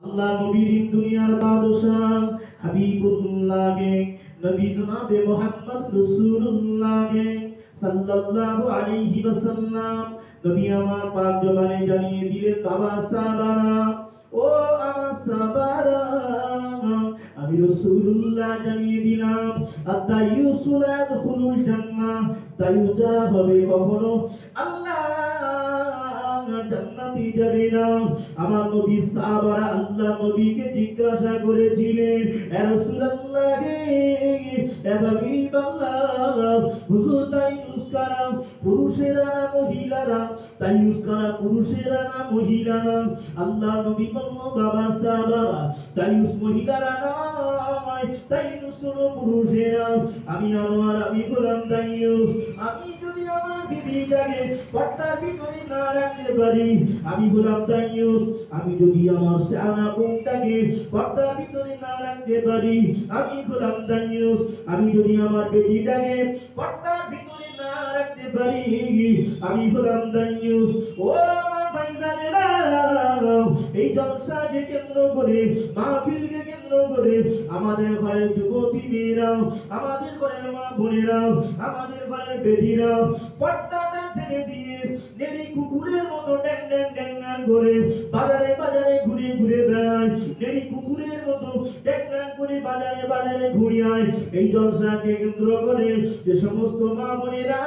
আল্লাহ নবীর দুনিয়ার বাদশাহ হাবিবুল্লাহকে নবী জনাবে মুহাম্মদ রাসূলুল্লাহকে সাল্লাল্লাহু আলাইহি ওয়াসাল্লাম নবী আমার পাক জবানে জানিয়ে দিলেন, বাবা সাহাবারা, ও আমার সাহাবারা, আমি রাসূলুল্লাহ জানিয়ে দিলাম, আতাইয়ুসুল ইয়াদখুলুল জান্নাহ, তাইয়ু যারা হবে কখনো আল্লাহ জান্নাতে যাবে না। আমার নবী সাহাবারা আল্লাহ নবীকে জিজ্ঞাসা করেছিলেন, ইয়া রাসূলুল্লাহ হে হাবিবাল্লাহ, হুজুর তাইয়ুস কারা, পুরুষেরা না মহিলারা? তাইয়ুস কারা, পুরুষেরা না মহিলারা? আল্লাহ নবী বলল, বাবা সাহাবারা, তাইয়ুস মহিলারা নয়, তাইয়ুস হলো পুরুষেরা। আমি আমার, আমি গোলাম তাইয়ুস। আমি যদি আমার বিবিটাকে পর্দার ভিতরে না রাখতে পারি, আমি গোলাম তাইয়ুস। আমি যদি আমার শানা বোনটাকে পর্দার ভিতরে না রাখতে পারি, আমি গোলাম তাইয়ুস। আমি যদি আমার বেটিটাকে পর্দার ভিতরে না রাখতে পারি, আমি গোলাম তাইয়ুস। ও আমার ভাইজানেরা, এই জলসাকে কেন্দ্র করে, মাহফিলকে কেন্দ্র করে আমাদের ঘরের যুবতী মেয়েরা, আমাদের ঘরের মা বোনেরা, আমাদের ঘরের বেটিরা পর্দাটা ছেড়ে দিয়ে নেড়ি কুকুরের মতো ড্যাং ড্যাং ড্যাং ড্যাং করে বাজারে বাজারে ঘুরে ঘুরে বেড়ায়। নেড়ি কুকুরের মতো ড্যাং ড্যাং করে বাজারে বাজারে ঘুরিয়ায়। এই জলসাকে কেন্দ্র করে যে সমস্ত মা বোনেরা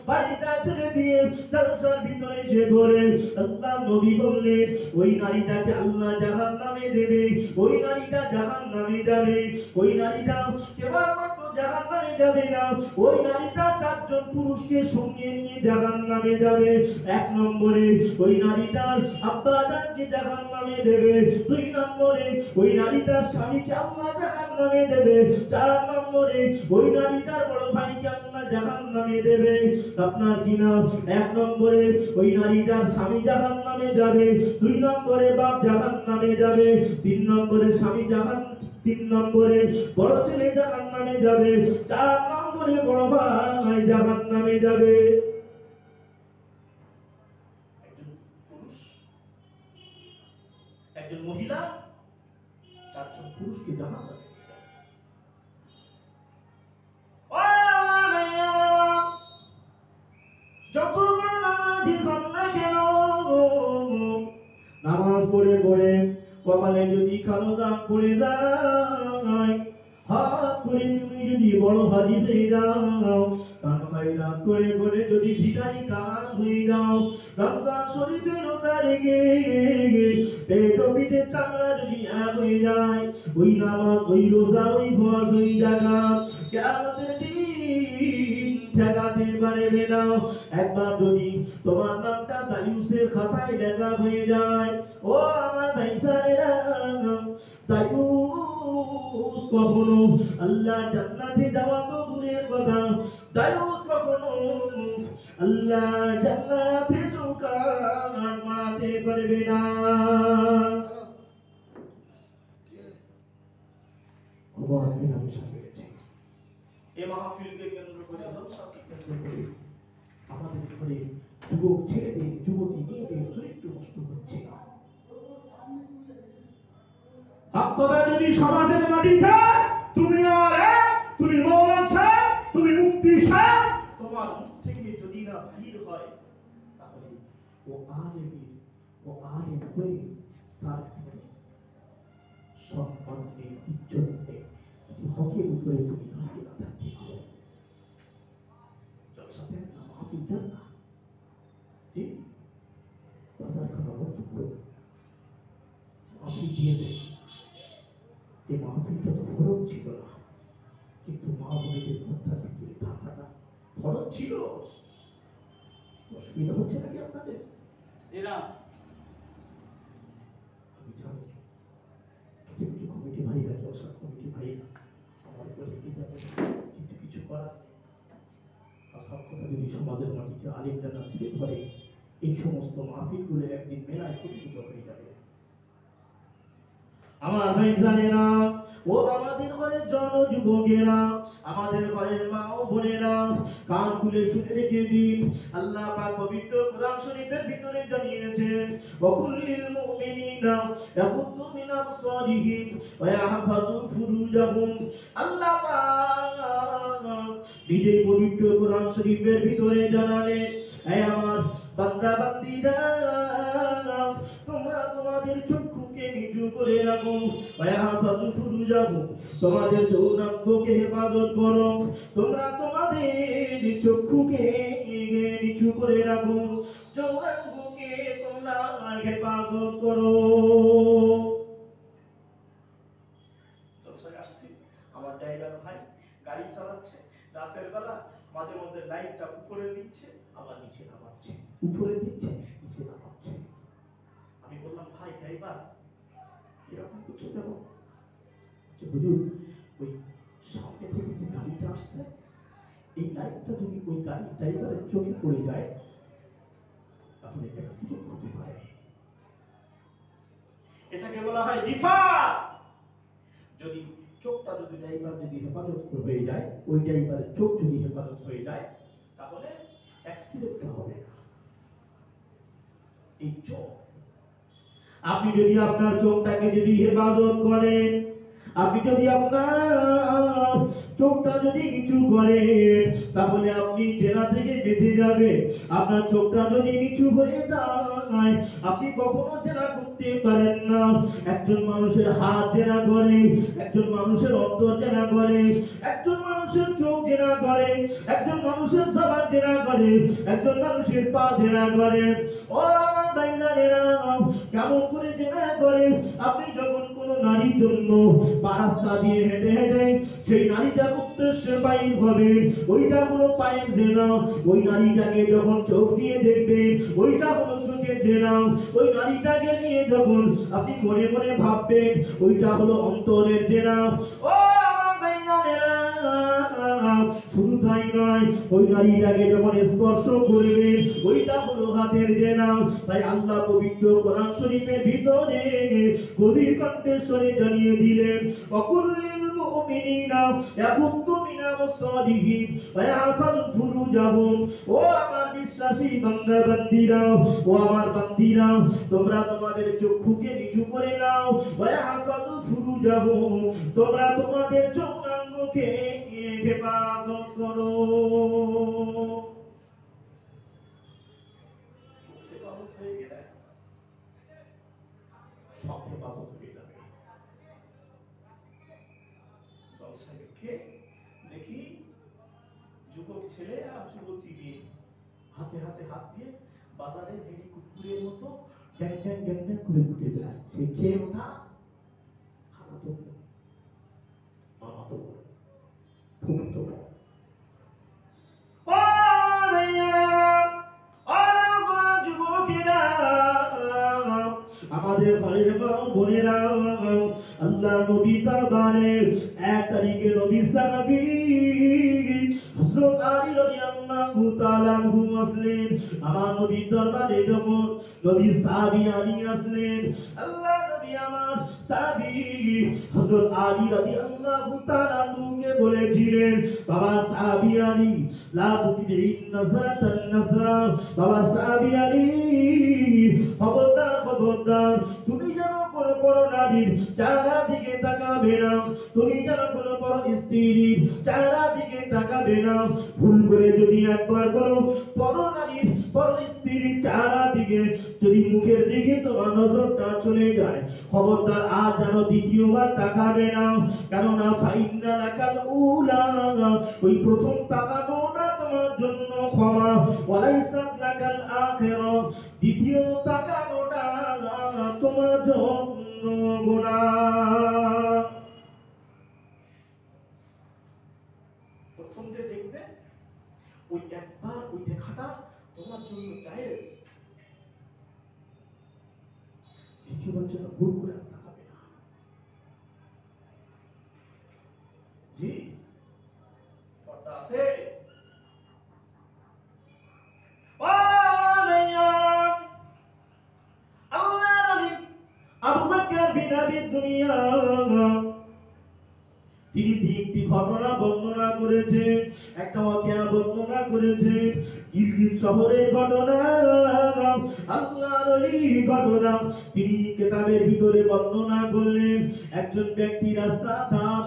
বাড়িটা ছেড়ে দিয়ে জলসার ভিতরে যে ঘরে, আল্লাহ নবী বললেন, ওই নারীটাকে আল্লাহ জাহান্নামে দেবে, ওই নারীটা জাহান্নামে যাবে। ওই নারীটা কেবলমাত্র জাহান্নামে যাবে না, ওই নারীটা চারজন পুরুষকে সঙ্গে নিয়ে জাহান্নামে যাবে। এক নম্বরে ওই নারীটার আব্বা জানকে জাহান্নামে দেবে, দুই নম্বরে ওই নারীটার স্বামীকে আল্লাহ জাহান্নামে দেবে, চার নম্বরে ওই নারীটার বড় ভাইকে আল্লাহ জাহান্নামে দেবে। আপনার কি নাম? এক নম্বরে ওই নারীটার স্বামী জাহান্নামে যাবে, দুই নম্বরে বাপ জাহান্নামে যাবে, তিন নম্বরে স্বামী তিন নম্বরে বড় ছেলে জাহান্নামে যাবে, চার নম্বরে বড় ভাই জাহান্নামে যাবে। একজন পুরুষ, একজন মহিলা, চারজন পুরুষকে জাহান্নামে। যত বড় নামাজি হন না কেন, নামাজ পড়ে পড়ে কপালে যদি কালো দাগ পড়ে যায়, হাজ করে তুমি যদি বড় হাজি হয়ে যাও, কান খায়রাত করে করে যদি ভিখারি কান হয়ে যাও, রমজান শরীফে রোজা রেখে পেট ও পিঠের চামড়া যদি এক হয়ে যায়, ওই নামাজ, ওই রোজা, ওই হজ, ওই জাকাত কিয়ামতের দিন ঠেকাতে পারবে না। একবার যদি তোমার নামটা তাইয়ুসের খাতায় লেখা হয়ে যায়, ও আমার ভাইসারেরা, তাইয়ুস কখনো আল্লাহ জান্নাতে যাওয়া তো দূরের কথা, তাইয়ুস কখনো আল্লাহ জান্নাতে চৌকা মারতে পারবে না। এই মাহফিলকে কেন্দ্র করে, জলসাকে কেন্দ্র করে আমাদের ঘরে যুবক ছেলেদের, যুবতী মেয়েদের চরিত্র নষ্ট হচ্ছে। আপনারা যদি সমাজের মাটিতে তুমি আর এক, তুমি মৌলানা সাহেব, তুমি মুফতি সাহেব, তোমার মুখ থেকে যদি না বাহির হয়, তাহলে ও আলেম হয়ে তার সম্মান নেই, ইজ্জত নেই, যদি হকের উপরে তুমি দাঁড়িয়ে না থাকতে পারো। জলসাতে না মাহফিল দেন না, জি বাজার খানা বন্ধ করে মাহফিল দিয়েছে। এই মাহফিলটা তো ফরজ ছিল না, কিন্তু মা বোনেদের পর্দার ভিতরে থাকাটা ফরজ ছিল। অসুবিধা হচ্ছে নাকি আপনাদের? এরা আমি জানি কিছু কমিটি ভাইরা, জলসা কমিটি ভাইরা আমার উপরে রেখে যাবে, কিন্তু কিছু করার নেই। আর সব কথা যদি সমাজের মাটিতে আলিমরা না তুলে ধরে, এই সমস্ত মাহফিলগুলো একদিন মেলায় পরিণত হয়ে যাবে। আমার ভাই জানে না, ও আমাদের ঘরের যুবকেরা, আমাদের ঘরের মা ও বোনেরা, কান খুলে শুনে রেখে দিন। আল্লাহ পাক পবিত্র কোরআন শরীফের ভিতরে জানিয়েছেন, ওয়াকুল্লিল মুমিনিনা ইয়াগুদ্দু মিন আবসারিহিম ওয়া ইয়াহফাযু ফুরুজাহুম। আল্লাহ পাক নিজেই পবিত্র কোরআন শরীফের ভিতরে জানালেন, হে আমার বান্দা বান্দীরা, তোমরা তোমাদের চক্ষুকে নিচু করে রাখো, তোমাদের যৌনাঙ্গকে হেফাজত করো। তোমরা তোমাদের চক্ষুকে নিচু করে রাখো, যৌনাঙ্গকে তোমরা হেফাজত করো। আমার ড্রাইভার ভাই গাড়ি চালাচ্ছে, রাতের বেলা মাঝে মধ্যে লাইটটা উপরে দিচ্ছে, আবার নিচে নামাচ্ছে, উপরে দিচ্ছে, নিচে নামাচ্ছে। আমি বললাম, ভাই ড্রাইভার এরকম কিছু কেন? হুজুর, ওই সামনে থেকে যে গাড়িটা আসছে, এই লাইটটা যদি ওই গাড়ির ড্রাইভারের চোখে পড়ে যায় তাহলে অ্যাক্সিডেন্ট হতে পারে। এটাকে বলা হয় ডিফার। যদি চোখটা যদি ড্রাইভার যদি হেফাজত হয়ে যায়, ওই ড্রাইভারের চোখ যদি হেফাজত হয়ে যায় তাহলে অ্যাক্সিডেন্ট হবে না। এই চোখ, আপনি যদি আপনার চোখটাকে যদি হেফাজত করেন, আপনি যদি আপনার চোখটা যদি নিচু করেন, তাহলে আপনি জেনা থেকে বেঁচে যাবে। আপনার চোখটা যদি নিচু হয়ে যায়, আপনি কখনো জেনা করতে পারেন না। একজন মানুষের হাত জেনা করে, একজন মানুষের অন্তর জেনা করে, একজন মানুষের চোখ জেনা করে, একজন মানুষের জবান জেনা করে, একজন মানুষের পা জেনা করে। ও আমার ভাইজানেরা, কেমন করে জেনা করে? আপনি যখন কোনো নারীর জন্য রাস্তা দিয়ে হেঁটে হেঁটে সেই নারীটার উদ্দেশ্যে বাইর হবে, ওইটা হলো পায়ের জেনা। ওই নারীটাকে যখন চোখ দিয়ে দেখবে, ওইটা হলো চোখের জেনা। ওই নারীটাকে নিয়ে যখন আপনি মনে মনে ভাববেন, ওইটা হলো অন্তরের জেনা। ও শুধু তাই নয়, ওই নারীটাকে যখন স্পর্শ করবে, ওইটা হলো হাতের জেনা। তাই আল্লাহ পবিত্র কোরআন শরীফের ভিতরে গভীর কণ্ঠস্বরে জানিয়ে দিলেন, ওয়াকুল্লিল মুমিনিনা ইয়াগুদ্দু মিন আবসারিহিম ওয়া ইয়াহফাযু ফুরুজাহুম। ও আমার বিশ্বাসী বান্দা বান্দীরা, ও আমার বান্দীরা, তোমরা তোমাদের চক্ষুকে নিচু করে নাও। ওয়া ইয়াহফাযু ফুরুজাহুম, তোমরা তোমাদের যৌনাঙ্গকে হেফাজত করো। চোখ হেফাজত হয়ে গেলে সব হেফাজত হয়ে যাবে। জলসা দেখে দেখি যুবক ছেলে আর যুবতী মেয়ে হাতে হাতে হাত দিয়ে বাজারে হেঁড়ি কুকুরের মতো ড্যাং ড্যাং ড্যাং ড্যাং করে ঘুরে বেড়াচ্ছে। খেয়ে ওঠা খালাতো বোন, মামাতো বোন, ফুফুতো বোন। আমাদের ঘরের মা বোনেরা, আল্লাহ নবী দরবারে 1 তারিখে নবী সাহাবী হযরত আলী রাদিয়াল্লাহু তাআলা আনহু আসলেন। আমার নবী দরবারে যখন নবী সাহাবী আলী আসলেন, আল্লাহ নবী আমার সাহাবী হযরত আলী রাদিয়াল্লাহু তাআলা আনহুকে বলেছিলেন, বাবা সাহাবী আলী, লা তুতিবিন নাসরাতান নাসরা, বাবা সাহাবী আলী, খবরদার খবরদার, তুমি যেন কোনো বড় নারীর চেহারা দিকে তাকাবে না, তুমি যেন কোনো বড় স্ত্রীর চেহারা দিকে তাকাবে না। ভুল করে যদি একবার কোনো বড় নারীর বড় স্ত্রীর চেহারা দিকে যদি মুখের দিকে তোমার নজরটা চলে যায়, খবরদার আর যেন দ্বিতীয়বার তাকাবে না। কেননা ফাইন্না লাকাল উলা, ওই প্রথম তাকানোটা তোমার জন্য ক্ষমা, ওয়ালাইসাত লাকাল আখিরা, দ্বিতীয় তাকানোটা তোমার জন্য গুনাহ। প্রথম যে দেখবে ওই একবার ওই দেখাটা তোমার জন্য জায়েজ, দ্বিতীয়বার জন্য ভুল করে তাকাবে না। জি পর্দা আছে। আবু বকর বিন আবি দুনিয়া তিনি তিনটি ঘটনা বর্ণনা করেছে একটা ওয়াকিয়া বর্ণনা করেছে গিলগিত শহরের ঘটনা আল্লাহর ওলির ঘটনা তিনি কিতাবের ভিতরে বর্ণনা করলেন একজন ব্যক্তি রাস্তা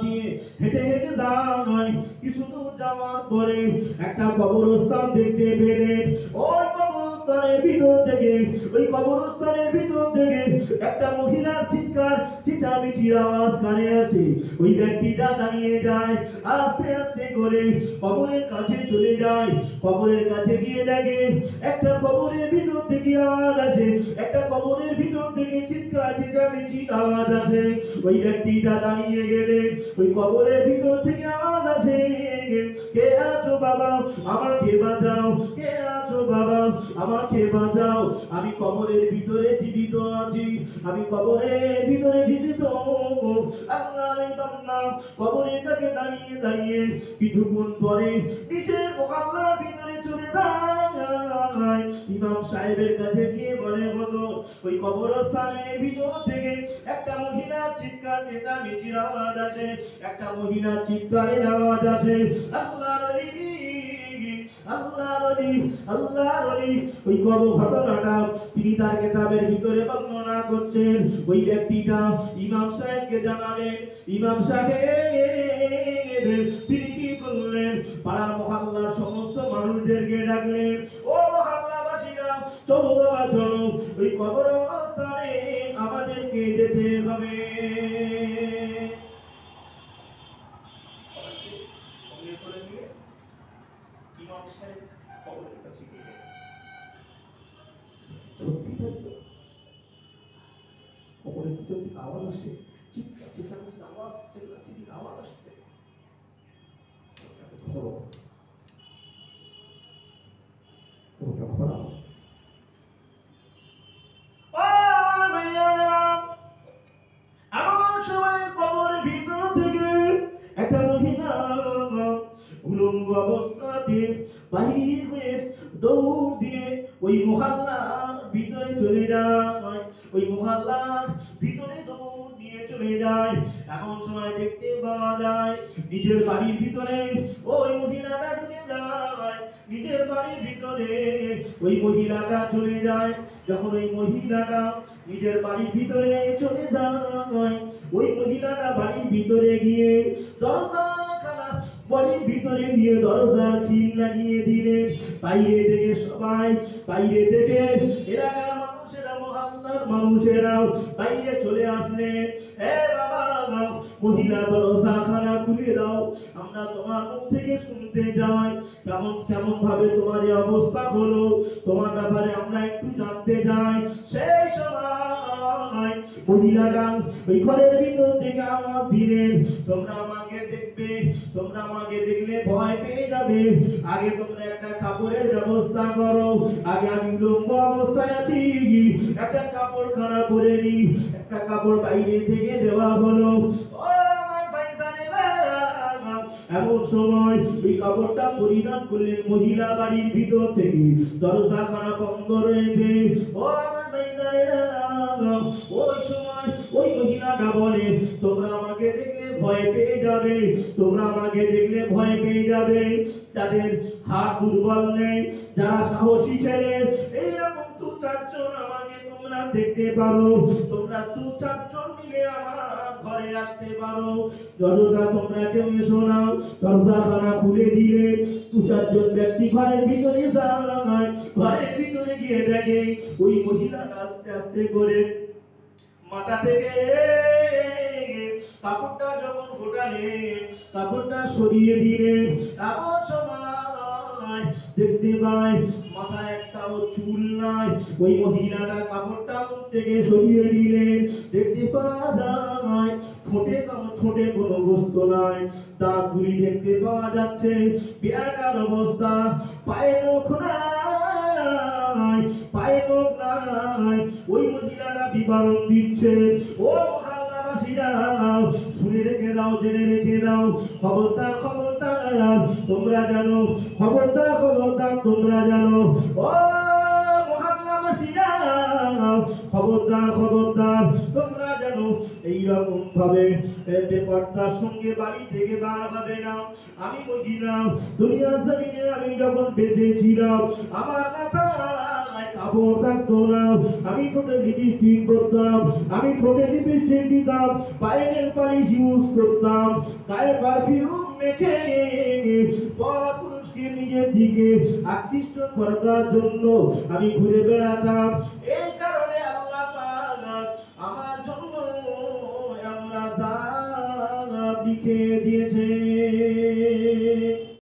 দিয়ে হেঁটে হেঁটে যায় কিছু দূর যাওয়ার পরে একটা কবরস্থান দেখতে পেলেন ওই কবরস্থানের ভিতর থেকে একটা মহিলার চিৎকার চেঁচামেচির আওয়াজ কানে আসে ওই ব্যক্তিটা দাঁড়িয়ে যায় আস্তে আস্তে করে কবরের কাছে চলে যায় কবরের কাছে গিয়ে দেখে একটা কবরের ভিতর থেকে আওয়াজ আসে একটা কবরের ভিতর থেকে চিৎকার চেঁচামেচির আওয়াজ আসে ওই ব্যক্তিটা দাঁড়িয়ে গেলে ওই কবরের ভিতর থেকে আওয়াজ আসে কে আছো বাবা আমাকে বাঁচাও কে আছো বাবা আমাকে বাঁচাও আমি কবরের ভিতরে জীবিত আছি আমি কবরের ভিতরে জীবিত আল্লাহর বান্দা কবরের কাছে দাঁড়িয়ে দাঁড়িয়ে কিছুক্ষণ পরে নিজের মহল্লার ভিতরে চলে যায় ইমাম সাহেবের কাছে গিয়ে বলে হলো ওই কবরস্থানের ভিতর থেকে একটা মহিলা চিৎকার চেঁচামেচির আওয়াজ আসে একটা মহিলা চিৎকারের আওয়াজ আসে আল্লাহর ওলি ওই ঘটনাটা তিনি তার কিতাবের ভিতরে বর্ণনা করছেন ওই ব্যক্তিটা ইমাম সাহেবকে জানালেন ইমাম সাহেব তিনি কি করলেন পাড়ার মহল্লার সমস্ত মানুষদেরকে ডাকলেন ও মহল্লাবাসীরা চলো বাবা চলো ওই কবরস্থানে আমাদেরকে যেতে হবে সঙ্গে করে নিয়ে ইমাম সাহেব কবরের কাছে গেলেন সত্যি তাই তো কবরের ভিতর থেকে আওয়াজ আসছে চিৎকার চেঁচামেচির আওয়াজ চিল্লাচিল্লির আওয়াজ আসছে এমন সময় কবরের ভিতর থেকে একটা মহিলা উলঙ্গ অবস্থাতে বাহির হয়ে দৌড় দিয়ে ওই মহল্লার ভিতরে চলে যায় ওই মহল্লার ভিতরে দৌড় দিয়ে চলে যায় এমন সময় দেখতে পাওয়া যায় নিজের বাড়ির ভিতরে ওই মহিলাটা ঢুকে যায় নিজের বাড়ির ভিতরে ওই মহিলাটা চলে যায় যখন ওই মহিলাটা নিজের বাড়ির ভিতরে চলে যায় ওই মহিলাটা বাড়ির ভিতরে গিয়ে বাড়ির ভিতরে গিয়ে দরজা খিল লাগিয়ে দিলেন বাইরে থেকে এলাকার মানুষেরা মহল্লার মানুষেরা বাইরে চলে আসলেন হে বাবা মহিলা দরজা খানা খুলে দাও আমরা তোমার মুখ থেকে শুনতে যাই কেমন ভাবে তোমার এই অবস্থা হলো তোমার ব্যাপারে আমরা একটু জানতে চাই সেই সময় মহিলারা ওই ঘরের ভিতর থেকে আওয়াজ দিলেন তোমরা আমাকে দেখলে ভয় পেয়ে যাবে আগে তোমরা একটা কাপড়ের ব্যবস্থা করো আগে আমি উলঙ্গ অবস্থায় আছি একটা কাপড় খানা করে নি একটা কাপড় বাইরে থেকে দেওয়া হলো ও আমার ভাইজানেরা এমন সময় ওই কাপড়টা পরিধান করলেন মহিলা বাড়ির ভিতর থেকে দরজা খানা বন্ধ রয়েছে ও আমার ভাইজানেরা ওই সময় ওই মহিলাটা বলে তোমরা আমাকে দেখলে ভয় পেয়ে যাবে যাদের হাত দুর্বল নেই যারা সাহসী ছেলে এইরকম দু চারজন আমাকে তোমরা দেখতে পারো তোমরা দু চারজন মিলে আমার ঘরে আসতে পারো যতটা তোমরা কেউ এসো না দরজাখানা খুলে দিলে দু চারজন ব্যক্তি ঘরের ভিতরে যায় ঘরের ভিতরে গিয়ে দেখে ওই মহিলাটা আস্তে আস্তে করে মাথা থেকে কাপড়টা যখন ফোটালেন কাপড়টা সরিয়ে দিলেন এমন সময় দেখতে পাই মাথায় একটাও চুল নাই ওই মহিলাটা কাপড়টা মুখ থেকে সরিয়ে দিলেন দেখতে পাওয়া যায় ঠোঁটে কোনো বস্তু নাই দাঁতগুলি দেখতে পাওয়া যাচ্ছে বেকার অবস্থা পায়ে নখ নাই ওই মহিলাটা বিবরণ দিচ্ছে ও মহল্লাবাসীরা শুনে রেখে দাও জেনে রেখে দাও খবরদার তোমরা জানো খবরদার তোমরা জানো ও মহল্লাবাসীরা খবরদার খবরদার তোমরা জানো এইরকম ভাবে বেপরদার সঙ্গে বাড়ি থেকে বার হবে না। আমি মহিলা দুনিয়া জমিনে আমি যখন বেঁচে ছিলাম আমার মাথায় কাপড় থাকতো না, আমি ঠোঁটে লিপস্টিক করতাম, আমি ঠোঁটে লিপস্টিক দিতাম, পায়ে নেল পালিশ ইউজ করতাম, গায়ে পারফিউম মেখে পর পুরুষকে নিজের দিকে আকৃষ্ট করার জন্য আমি ঘুরে বেড়াতাম। এই কারণে আল্লাহ পাক আমার জন্য আমরা লিখে দিয়েছে।